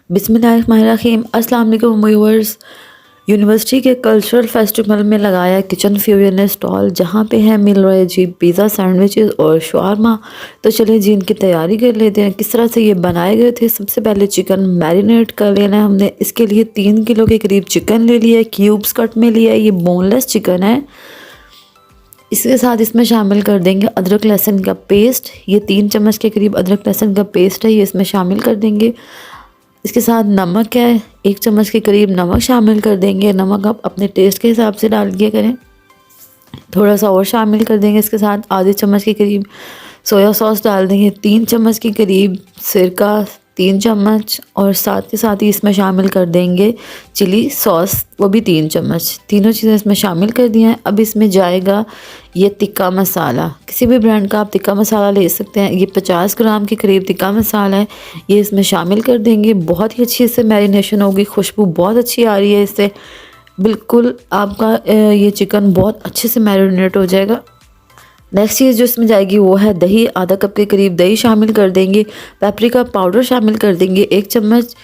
बिस्मिल्लाहिर्रहमानिर्रहीम। अस्सलाम वालेकुम व्यूअर्स। यूनिवर्सिटी के कल्चरल फेस्टिवल में लगाया किचन फ्यूजन ने स्टॉल, जहाँ पे है मिल रहे जी पिज़्ज़ा, सैंडविचेस और शवारमा। तो चलिए जी इनकी तैयारी कर लेते हैं किस तरह से ये बनाए गए थे। सबसे पहले चिकन मैरिनेट कर लेना है हमने। इसके लिए 3 किलो के करीब चिकन ले लिया है, क्यूब्स कट में लिया है, ये बोनलेस चिकन है। इसके साथ इसमें शामिल कर देंगे अदरक लहसुन का पेस्ट, ये 3 चम्मच के करीब अदरक लहसुन का पेस्ट है, ये इसमें शामिल कर देंगे। इसके साथ नमक है, 1 चम्मच के करीब नमक शामिल कर देंगे। नमक आप अपने टेस्ट के हिसाब से डाल दिया करें। थोड़ा सा और शामिल कर देंगे। इसके साथ आधे चम्मच के करीब सोया सॉस डाल देंगे। 3 चम्मच के करीब सिरका, 3 चम्मच, और साथ के साथ ही इसमें शामिल कर देंगे चिली सॉस, वो भी 3 चम्मच। तीनों चीज़ें इसमें शामिल कर दिया है। अब इसमें जाएगा ये तिक्का मसाला। किसी भी ब्रांड का आप तिक्का मसाला ले सकते हैं। ये 50 ग्राम के करीब तिक्का मसाला है, ये इसमें शामिल कर देंगे। बहुत ही अच्छी इससे मैरिनेशन होगी, खुशबू बहुत अच्छी आ रही है इससे। बिल्कुल आपका ये चिकन बहुत अच्छे से मैरिनेट हो जाएगा। नेक्स्ट चीज़ जो इसमें जाएगी वो है दही। आधा कप के करीब दही शामिल कर देंगे। पेपरिका पाउडर शामिल कर देंगे 1 चम्मच।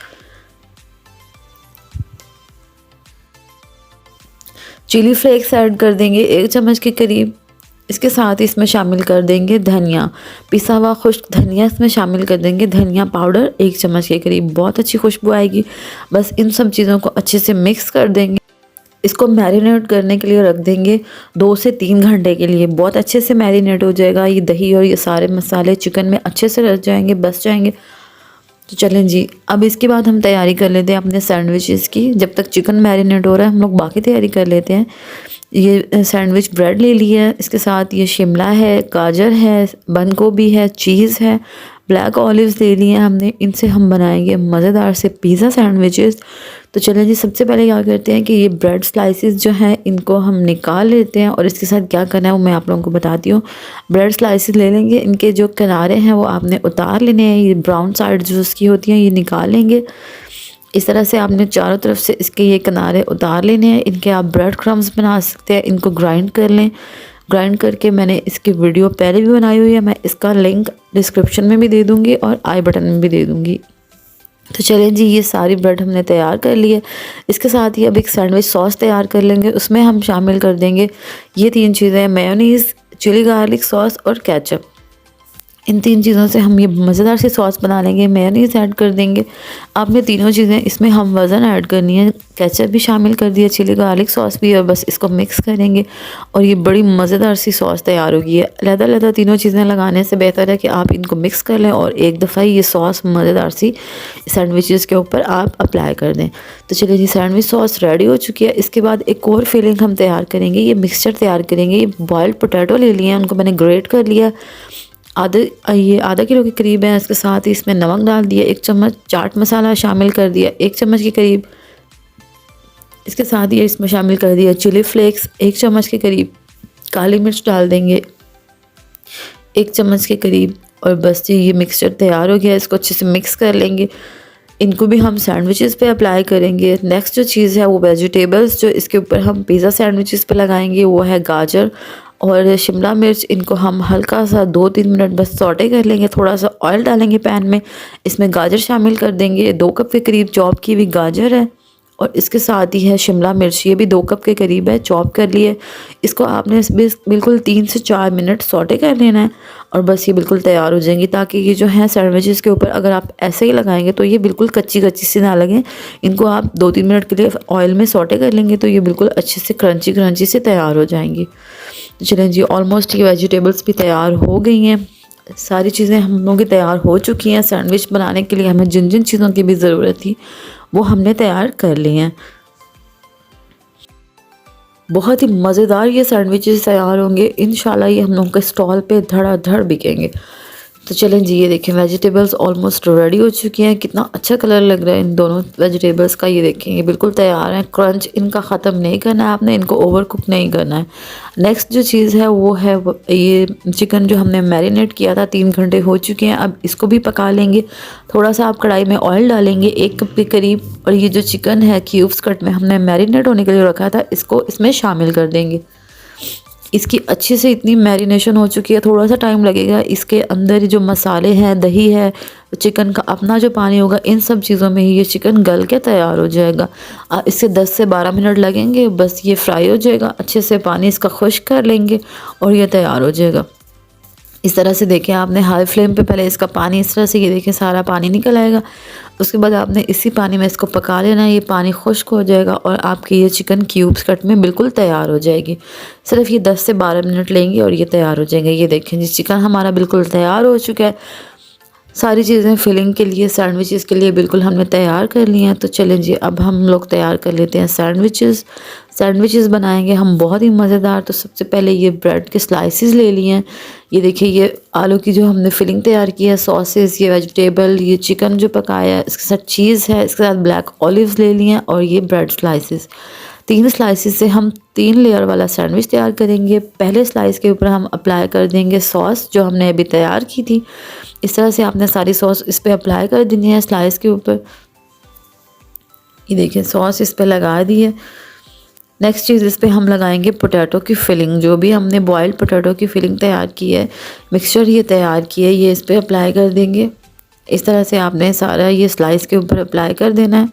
चिली फ्लेक्स ऐड कर देंगे 1 चम्मच के करीब। इसके साथ इसमें शामिल कर देंगे धनिया, पिसा हुआ खुश्क धनिया इसमें शामिल कर देंगे। धनिया पाउडर 1 चम्मच के करीब, बहुत अच्छी खुशबू आएगी। बस इन सब चीज़ों को अच्छे से मिक्स कर देंगे। इसको मैरिनेट करने के लिए रख देंगे 2 से 3 घंटे के लिए। बहुत अच्छे से मैरिनेट हो जाएगा ये दही, और ये सारे मसाले चिकन में अच्छे से रच जाएंगे, बस जाएंगे। तो चलें जी, अब इसके बाद हम तैयारी कर लेते हैं अपने सैंडविचेस की। जब तक चिकन मैरिनेट हो रहा है हम लोग बाकी तैयारी कर लेते हैं। ये सैंडविच ब्रेड ले लिया है, इसके साथ ये शिमला है, गाजर है, बंद गोभी है, चीज़ है, ब्लैक ऑलिव्स ले लिए हैं हमने। इनसे हम बनाएंगे मज़ेदार से पिज़्ज़ा सैंडविचेस। तो चलें जी, सबसे पहले क्या करते हैं कि ये ब्रेड स्लाइसेस जो हैं इनको हम निकाल लेते हैं, और इसके साथ क्या करना है वो मैं आप लोगों को बताती हूँ। ब्रेड स्लाइसेस ले लेंगे, इनके जो किनारे हैं वो आपने उतार लेने हैं। ये ब्राउन साइड जो उसकी होती हैं ये निकाल लेंगे। इस तरह से आपने चारों तरफ से इसके ये किनारे उतार लेने हैं। इनके आप ब्रेड क्रम्स बना सकते हैं। इनको ग्राइंड कर लें। ग्राइंड करके मैंने इसकी वीडियो पहले भी बनाई हुई है, मैं इसका लिंक डिस्क्रिप्शन में भी दे दूँगी और आई बटन में भी दे दूँगी। तो चलें जी, ये सारी ब्रेड हमने तैयार कर ली है। इसके साथ ही अब एक सैंडविच सॉस तैयार कर लेंगे। उसमें हम शामिल कर देंगे ये 3 चीज़ें, मेयोनीज़, चिली गार्लिक सॉस और केचप। इन 3 चीज़ों से हम ये मज़ेदार सी सॉस बना लेंगे। मेयोनीज़ ऐड कर देंगे। आपने तीनों चीज़ें इसमें हम वज़न ऐड करनी है। केचप भी शामिल कर दिया, चिली गार्लिक सॉस भी, और बस इसको मिक्स करेंगे और ये बड़ी मज़ेदार सी सॉस तैयार होगी। अलग-अलग तीनों चीज़ें लगाने से बेहतर है कि आप इनको मिक्स कर लें और एक दफ़ा ये सॉस मज़ेदार सी सैंडविचेस के ऊपर आप अप्लाई कर दें। तो चलिए जी, सैंडविच सॉस रेडी हो चुकी है। इसके बाद एक और फिलिंग हम तैयार करेंगे। ये मिक्सचर तैयार करेंगे। ये बॉयल्ड पोटैटो ले लिए हैं, उनको मैंने ग्रेट कर लिया। आधा किलो के करीब है। इसके साथ ही इसमें नमक डाल दिया, 1 चम्मच चाट मसाला शामिल कर दिया 1 चम्मच के करीब। इसके साथ ही इसमें शामिल कर दिया चिली फ्लेक्स 1 चम्मच के करीब। काली मिर्च डाल देंगे 1 चम्मच के करीब, और बस जी ये मिक्सचर तैयार हो गया। इसको अच्छे से मिक्स कर लेंगे। इनको भी हम सैंडविचेस पे अप्लाई करेंगे। नेक्स्ट जो चीज़ है वो वेजिटेबल्स जो इसके ऊपर हम पिज़्ज़ा सैंडविचेस पे लगाएंगे वो है गाजर और शिमला मिर्च। इनको हम हल्का सा 2-3 मिनट बस सौटे कर लेंगे। थोड़ा सा ऑयल डालेंगे पैन में, इसमें गाजर शामिल कर देंगे। 2 कप के करीब चॉप की हुई गाजर है, और इसके साथ ही है शिमला मिर्च, ये भी 2 कप के करीब है, चॉप कर लिए। इसको आपने बिल्कुल 3 से 4 मिनट सौटे कर लेना है, और बस ये बिल्कुल तैयार हो जाएंगी। ताकि ये जो है सैंडविचेस के ऊपर अगर आप ऐसे ही लगाएंगे तो ये बिल्कुल कच्ची कच्ची सी ना लगे। इनको आप 2-3 मिनट के लिए ऑयल में सौटे कर लेंगे तो ये बिल्कुल अच्छे से क्रंची क्रंची से तैयार हो जाएंगी। तो चलें जी, ऑलमोस्ट ये वेजिटेबल्स भी तैयार हो गई हैं। सारी चीज़ें हम लोगों की तैयार हो चुकी हैं। सैंडविच बनाने के लिए हमें जिन जिन चीज़ों की भी ज़रूरत थी वो हमने तैयार कर ली हैं। बहुत ही मज़ेदार ये सैंडविचेस तैयार होंगे इंशाल्लाह। ये हम लोगों के स्टॉल पे धड़ाधड़ बिकेंगे। तो चलें जी, ये देखें वेजिटेबल्स ऑलमोस्ट रेडी हो चुकी हैं। कितना अच्छा कलर लग रहा है इन दोनों वेजिटेबल्स का। ये देखें ये बिल्कुल तैयार हैं। क्रंच इनका ख़त्म नहीं करना है आपने, इनको ओवर कुक नहीं करना है। नेक्स्ट जो चीज़ है वो है ये चिकन जो हमने मैरिनेट किया था, 3 घंटे हो चुके हैं। अब इसको भी पका लेंगे। थोड़ा सा आप कढ़ाई में ऑयल डालेंगे 1 कप के करीब, और ये जो चिकन है क्यूब्स कट में हमने मैरिनेट होने के लिए रखा था इसको इसमें शामिल कर देंगे। इसकी अच्छे से इतनी मैरिनेशन हो चुकी है, थोड़ा सा टाइम लगेगा। इसके अंदर जो मसाले हैं, दही है, चिकन का अपना जो पानी होगा, इन सब चीज़ों में ही ये चिकन गल के तैयार हो जाएगा। इससे 10 से 12 मिनट लगेंगे, बस ये फ्राई हो जाएगा। अच्छे से पानी इसका खुश्क कर लेंगे और ये तैयार हो जाएगा। इस तरह से देखें, आपने हाई फ्लेम पे पहले इसका पानी इस तरह से, ये देखें सारा पानी निकल आएगा। उसके बाद आपने इसी पानी में इसको पका लेना है। ये पानी खुश्क हो जाएगा और आपकी ये चिकन क्यूब्स कट में बिल्कुल तैयार हो जाएगी। सिर्फ ये 10 से 12 मिनट लेंगे और ये तैयार हो जाएंगे। ये देखें जी, चिकन हमारा बिल्कुल तैयार हो चुका है। सारी चीज़ें फिलिंग के लिए, सैंडविचेस के लिए बिल्कुल हमने तैयार कर ली हैं। तो चलें जी, अब हम लोग तैयार कर लेते हैं सैंडविचेस बनाएंगे हम बहुत ही मज़ेदार। तो सबसे पहले ये ब्रेड के स्लाइसेस ले लिए हैं। ये देखिए, ये आलू की जो हमने फिलिंग तैयार की है, सॉसेस, ये वेजिटेबल, ये चिकन जो पकाया है, इसके साथ चीज़ है, इसके साथ ब्लैक ऑलिव्स ले लिए हैं और ये ब्रेड स्लाइसेस। 3 स्लाइसेस से हम 3 लेयर वाला सैंडविच तैयार करेंगे। पहले स्लाइस के ऊपर हम अप्लाई कर देंगे सॉस जो हमने अभी तैयार की थी। इस तरह से आपने सारी सॉस इस पे अप्लाई कर देनी है स्लाइस के ऊपर। ये देखिए, सॉस इस पे लगा दी है। नेक्स्ट चीज़, इस पे हम लगाएंगे पोटैटो की फिलिंग। जो भी हमने बॉइल्ड पोटैटो की फिलिंग तैयार की है, मिक्सचर ये तैयार की है, ये इस पे अप्लाई कर देंगे। इस तरह से आपने सारा ये स्लाइस के ऊपर अप्लाई कर देना है।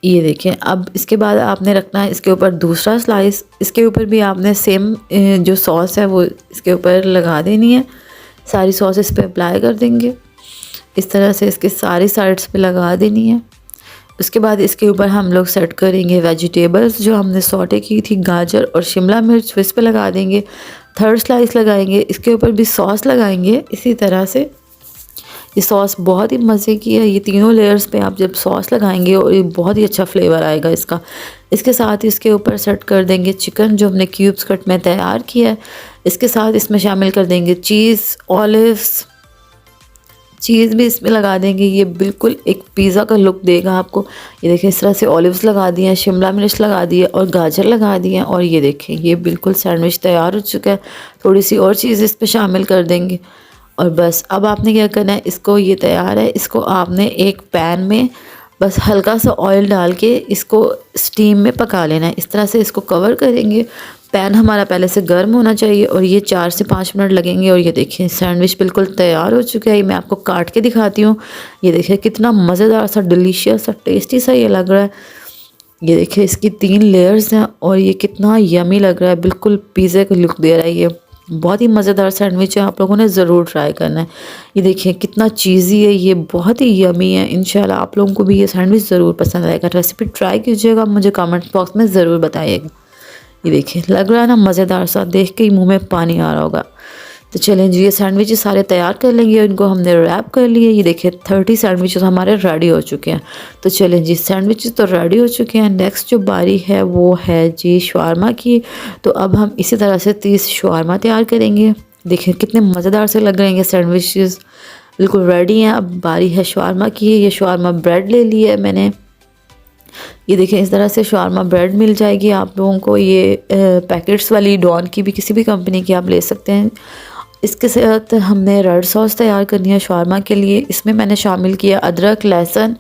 ये देखें, अब इसके बाद आपने रखना है इसके ऊपर दूसरा स्लाइस। इसके ऊपर भी आपने सेम जो सॉस है वो इसके ऊपर लगा देनी है। सारी सॉस इस पे अप्लाई कर देंगे। इस तरह से इसके सारी साइड्स पे लगा देनी है। उसके बाद इसके ऊपर हम लोग सेट करेंगे वेजिटेबल्स जो हमने सॉटे की थी, गाजर और शिमला मिर्च, इस पे लगा देंगे। थर्ड स्लाइस लगाएंगे, इसके ऊपर भी सॉस लगाएंगे इसी तरह से। ये सॉस बहुत ही मज़े की है। ये तीनों लेयर्स पे आप जब सॉस लगाएंगे और ये बहुत ही अच्छा फ्लेवर आएगा इसका। इसके साथ इसके ऊपर सेट कर देंगे चिकन जो हमने क्यूब्स कट में तैयार किया है। इसके साथ इसमें शामिल कर देंगे चीज़, ऑलिव्स, चीज़ भी इसमें लगा देंगे। ये बिल्कुल एक पिज़्ज़ा का लुक देगा आपको। ये देखें, इस तरह से ऑलिव्स लगा दिए हैं, शिमला मिर्च लगा दी है और गाजर लगा दिए हैं। और ये देखें, ये बिल्कुल सैंडविच तैयार हो चुका है। थोड़ी सी और चीज़ इस पर शामिल कर देंगे और बस अब आपने क्या करना है, इसको, ये तैयार है, इसको आपने एक पैन में बस हल्का सा ऑयल डाल के इसको स्टीम में पका लेना है। इस तरह से इसको कवर करेंगे। पैन हमारा पहले से गर्म होना चाहिए और ये 4 से 5 मिनट लगेंगे। और ये देखिए, सैंडविच बिल्कुल तैयार हो चुका है। मैं आपको काट के दिखाती हूँ। ये देखिए कितना मज़ेदार सा, डिलीशियस सा, टेस्टी सा ये लग रहा है। ये देखिए, इसकी 3 लेयर्स हैं और ये कितना यमी लग रहा है, बिल्कुल पिज़्ज़ा का लुक दे रहा है। ये बहुत ही मज़ेदार सैंडविच है, आप लोगों ने ज़रूर ट्राई करना है। ये देखिए कितना चीज़ी है, ये बहुत ही यमी है। इंशाल्लाह आप लोगों को भी ये सैंडविच ज़रूर पसंद आएगा। रेसिपी ट्राई कीजिएगा, मुझे कमेंट बॉक्स में ज़रूर बताइएगा। ये देखिए, लग रहा है ना मज़ेदार सा, देख के ही मुंह में पानी आ रहा होगा। तो चलें जी, ये सैंडविचेस सारे तैयार कर लेंगे और इनको हमने रैप कर लिए। ये देखिए 30 सैंडविचेस हमारे रेडी हो चुके हैं। तो चलें जी, सैंडविचेस तो रेडी हो चुके हैं। नेक्स्ट जो बारी है वो है जी शवारमा की। तो अब हम इसी तरह से 30 शवारमा तैयार करेंगे। देखिए कितने मज़ेदार से लग रहे हैं सैंडविचेस, बिल्कुल रेडी हैं। अब बारी है शवारमा की। ये शवारमा ब्रेड ले ली है मैंने। ये देखें, इस तरह से शवारमा ब्रेड मिल जाएगी आप लोगों को। ये पैकेट्स वाली डॉन की भी, किसी भी कंपनी की आप ले सकते हैं। इसके साथ हमने रेड सॉस तैयार करनी है शवारमा के लिए। इसमें मैंने शामिल किया अदरक, लहसुन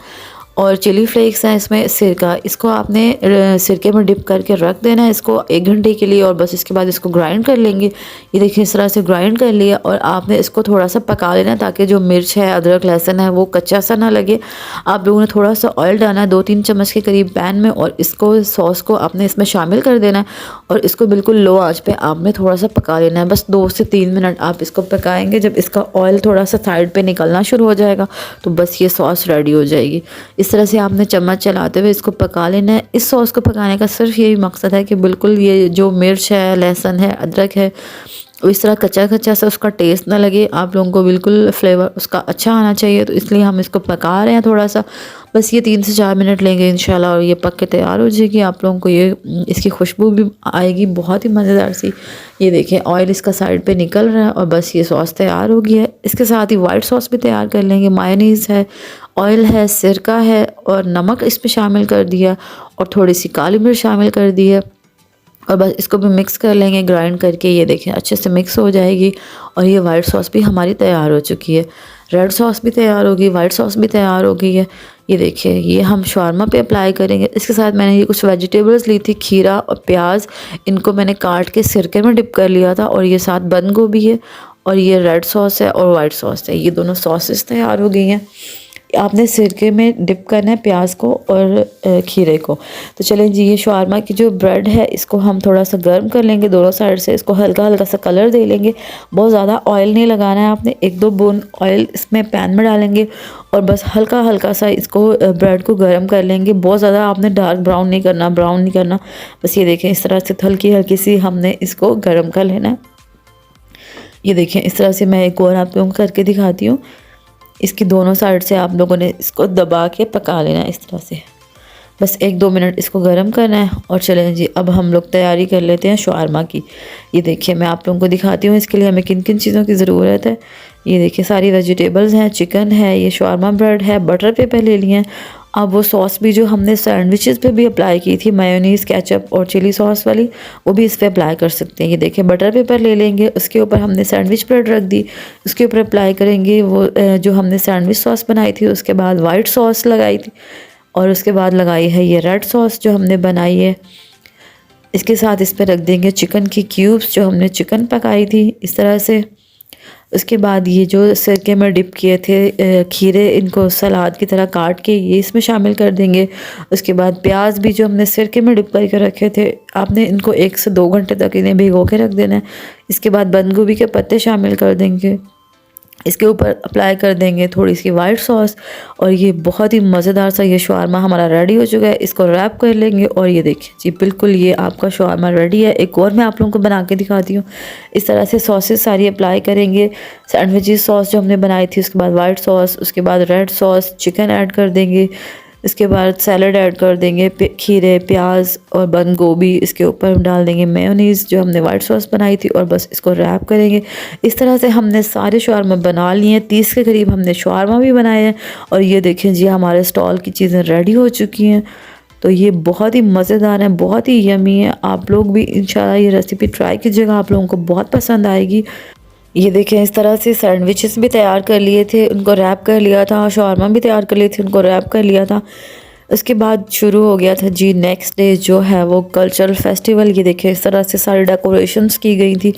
और चिली फ्लेक्स हैं, इसमें सिरका। इसको आपने सिरके में डिप करके रख देना है इसको 1 घंटे के लिए और बस इसके बाद इसको ग्राइंड कर लेंगे। ये देखिए इस तरह से ग्राइंड कर लिया और आपने इसको थोड़ा सा पका लेना ताकि जो मिर्च है, अदरक, लहसुन है वो कच्चा सा ना लगे। आप लोगों ने थोड़ा सा ऑयल डालना है 2-3 चम्मच के करीब पैन में और इसको, सॉस को आपने इसमें शामिल कर देना है और इसको बिल्कुल लो आंच पे आपने थोड़ा सा पका लेना है। बस 2 से 3 मिनट आप इसको पकाएंगे। जब इसका ऑयल थोड़ा सा साइड पे निकलना शुरू हो जाएगा तो बस ये सॉस रेडी हो जाएगी। इस तरह से आपने चम्मच चलाते हुए इसको पका लेना है। इस सॉस को पकाने का सिर्फ यही मकसद है कि बिल्कुल ये जो मिर्च है, लहसुन है, अदरक है, इस तरह कच्चा कच्चा सा उसका टेस्ट ना लगे। आप लोगों को बिल्कुल फ्लेवर उसका अच्छा आना चाहिए, तो इसलिए हम इसको पका रहे हैं थोड़ा सा। बस ये 3 से 4 मिनट लेंगे इंशाल्लाह और ये पक के तैयार हो जाएगी। आप लोगों को ये इसकी खुशबू भी आएगी बहुत ही मज़ेदार सी। ये देखें ऑयल इसका साइड पे निकल रहा है और बस ये सॉस तैयार हो गया है। इसके साथ ही वाइट सॉस भी तैयार कर लेंगे। मायोनीज़ है, ऑयल है, सिरका है और नमक इसमें शामिल कर दिया और थोड़ी सी काली मिर्च शामिल कर दी है। और बस इसको भी मिक्स कर लेंगे ग्राइंड करके। ये देखें अच्छे से मिक्स हो जाएगी और ये वाइट सॉस भी हमारी तैयार हो चुकी है। रेड सॉस भी तैयार होगी, वाइट सॉस भी तैयार हो गई है। ये देखिए ये हम शवारमा पे अप्लाई करेंगे। इसके साथ मैंने ये कुछ वेजिटेबल्स ली थी, खीरा और प्याज, इनको मैंने काट के सिरके में डिप कर लिया था। और ये साथ बंद गोभी है और ये रेड सॉस है और वाइट सॉस है। ये दोनों सॉसेस तैयार हो गई हैं। आपने सिरके में डिप करना है प्याज को और खीरे को। तो चलें जी, ये शवारमा की जो ब्रेड है इसको हम थोड़ा सा गर्म कर लेंगे दोनों साइड से। इसको हल्का हल्का सा कलर दे लेंगे। बहुत ज़्यादा ऑयल नहीं लगाना है आपने, 1-2 बूंद ऑयल इसमें पैन में डालेंगे और बस हल्का हल्का सा इसको ब्रेड को गर्म कर लेंगे। बहुत ज़्यादा आपने डार्क ब्राउन नहीं करना, ब्राउन नहीं करना। बस ये देखें इस तरह से हल्की हल्की सी हमने इसको गर्म कर लेना है। ये देखें इस तरह से मैं एक और आप लोगों को करके दिखाती हूँ। इसकी दोनों साइड से आप लोगों ने इसको दबा के पका लेना है इस तरह से। बस 1-2 मिनट इसको गर्म करना है। और चलें जी, अब हम लोग तैयारी कर लेते हैं शवारमा की। ये देखिए मैं आप लोगों को दिखाती हूँ इसके लिए हमें किन किन चीज़ों की ज़रूरत है। ये देखिए सारी वेजिटेबल्स हैं, चिकन है, ये शवारमा ब्रेड है, बटर पेपर ले लिए हैं। अब वो सॉस भी जो हमने सैंडविचेस पे भी अप्लाई की थी, मेयोनीज़, केचप और चिली सॉस वाली, वो भी इस पर अप्लाई कर सकते हैं। ये देखिए बटर पेपर ले लेंगे, उसके ऊपर हमने सैंडविच ब्रेड रख दी, उसके ऊपर अप्लाई करेंगे वो जो हमने सैंडविच सॉस बनाई थी, उसके बाद वाइट सॉस लगाई थी और उसके बाद लगाई है ये रेड सॉस जो हमने बनाई है। इसके साथ इस पर रख देंगे चिकन की क्यूब्स जो हमने चिकन पकाई थी इस तरह से। उसके बाद ये जो सिरके में डिप किए थे खीरे, इनको सलाद की तरह काट के ये इसमें शामिल कर देंगे। उसके बाद प्याज भी जो हमने सिरके में डिप करके रखे थे, आपने इनको 1 से 2 घंटे तक इन्हें भिगो के रख देना है। इसके बाद बंद गोभी के पत्ते शामिल कर देंगे। इसके ऊपर अप्लाई कर देंगे थोड़ी सी वाइट सॉस और ये बहुत ही मज़ेदार सा ये शवारमा हमारा रेडी हो चुका है। इसको रैप कर लेंगे और ये देखिए जी बिल्कुल ये आपका शवारमा रेडी है। एक और मैं आप लोगों को बना के दिखाती हूँ। इस तरह से सॉसेस सारी अप्लाई करेंगे। सैंडविचेस सॉस जो हमने बनाई थी, उसके बाद वाइट सॉस, उसके बाद रेड सॉस, चिकन ऐड कर देंगे। इसके बाद सैलड ऐड कर देंगे, खीरे, प्याज और बंद गोभी। इसके ऊपर हम डाल देंगे मेयोनीज़ जो हमने वाइट सॉस बनाई थी और बस इसको रैप करेंगे। इस तरह से हमने सारे शवारमा बना लिए हैं। 30 के करीब हमने शवारमा भी बनाए हैं। और ये देखें जी हमारे स्टॉल की चीज़ें रेडी हो चुकी हैं। तो ये बहुत ही मज़ेदार है, बहुत ही यमी है। आप लोग भी इंशाल्लाह ये रेसिपी ट्राई कीजिएगा, आप लोगों को बहुत पसंद आएगी। ये देखें इस तरह से सैंडविचेस भी तैयार कर लिए थे, उनको रैप कर लिया था। शवारमा भी तैयार कर लिए थे, उनको रैप कर लिया था। उसके बाद शुरू हो गया था जी नेक्स्ट डे जो है वो कल्चरल फेस्टिवल। ये देखें इस तरह से सारी डेकोरेशंस की गई थी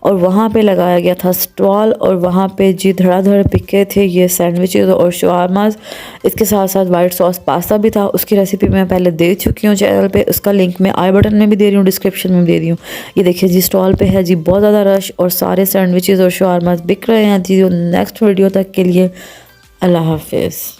और वहाँ पे लगाया गया था स्टॉल और वहाँ पे जी धड़ाधड़ बिके थे ये सैंडविचेस और शवारमास। इसके साथ साथ वाइट सॉस पास्ता भी था, उसकी रेसिपी मैं पहले दे चुकी हूँ चैनल पे। उसका लिंक मैं आई बटन में भी दे रही हूँ, डिस्क्रिप्शन में भी दे रही हूँ। ये देखिए जी स्टॉल पे है जी बहुत ज़्यादा रश और सारे सैंडविचेस और शवारमास बिक रहे हैं जी। नेक्स्ट वीडियो तक के लिए अल्लाह हाफिज़।